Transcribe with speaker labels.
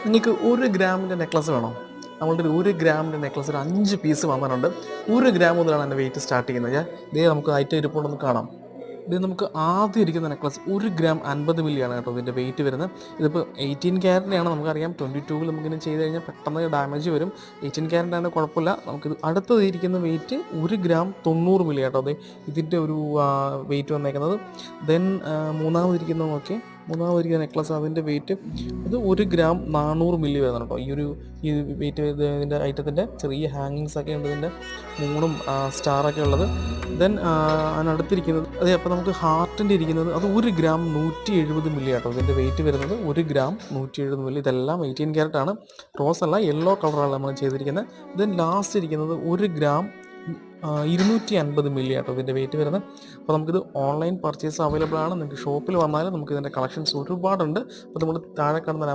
Speaker 1: നിങ്ങൾക്ക് 1 ഗ്രാമിൻ്റെ നെക്ലസ് വേണോ? നമ്മളുടെ ഒരു 1 ഗ്രാമിൻ്റെ നെക്ലസ് ഒരു 5 പീസ് വന്നിട്ടുണ്ട്. 1 ഗ്രാം മുതലാണ് എൻ്റെ വെയിറ്റ് സ്റ്റാർട്ട് ചെയ്യുന്നത്. ദേ നമുക്ക് ഐറ്റം ഇരിപ്പുണ്ടെന്ന് കാണാം. ഇത് നമുക്ക് ആദ്യം ഇരിക്കുന്ന നെക്ലസ് 1 ഗ്രാം 50 മില്ലിയാണ് കേട്ടോ ഇതിൻ്റെ വെയിറ്റ് വരുന്നത്. ഇതിപ്പോൾ 18 ക്യാരറ്റിനാണ്, നമുക്കറിയാം. 22-ൽ നമുക്കിങ്ങനെ ചെയ്ത് കഴിഞ്ഞാൽ പെട്ടെന്ന് ഡാമേജ് വരും. 18 ക്യാരറ്റാണ്, കുഴപ്പമില്ല. നമുക്കിത് അടുത്തത് ഇരിക്കുന്ന വെയിറ്റ് 1 ഗ്രാം 90 മില്ലി കേട്ടോ. അതെ ഇതിൻ്റെ ഒരു വെയിറ്റ് വന്നേക്കുന്നത്. ദെൻ മൂന്നാമതിരിക്കുന്നത് നോക്കി, മൂന്നാമതിരിക്കുന്ന നെക്ലസ് അതിൻ്റെ വെയിറ്റ് ഇത് 1 ഗ്രാം 400 മില്ലി വരുന്നുണ്ട് കേട്ടോ. ഈ വെയിറ്റ് ഇതിൻ്റെ ഐറ്റത്തിൻ്റെ ചെറിയ ഹാങ്ങിങ്സ് ഒക്കെ ഉണ്ട്, ഇതിൻ്റെ മൂണും സ്റ്റാറൊക്കെ ഉള്ളത്. ദെൻ അതിനടുത്തിരിക്കുന്നത് അതെ, അപ്പോൾ നമുക്ക് ഹാർട്ടിൻ്റെ ഇരിക്കുന്നത് അത് 1 ഗ്രാം 170 മില്ലി കേട്ടോ. ഇതിൻ്റെ വെയിറ്റ് വരുന്നത് 1 ഗ്രാം 170 മില്ലി. ഇതെല്ലാം 18 ക്യാരറ്റ് ആണ്, റോസ് അല്ല, യെല്ലോ കളറാണ് നമ്മൾ ചെയ്തിരിക്കുന്നത്. ദെൻ ലാസ്റ്റ് ഇരിക്കുന്നത് 1 ഗ്രാം 250 മില്ലി ആട്ടോ ഇതിൻ്റെ വെയിറ്റ് വരുന്നത്. അപ്പോൾ നമുക്കിത് ഓൺലൈൻ പർച്ചേസ് അവൈലബിൾ ആണ്. നിങ്ങൾക്ക് ഷോപ്പിൽ വന്നാലും നമുക്ക് ഇതിൻ്റെ കളക്ഷൻസ് ഒരുപാടുണ്ട്. അപ്പോൾ നമ്മൾ താഴെ കാണുന്ന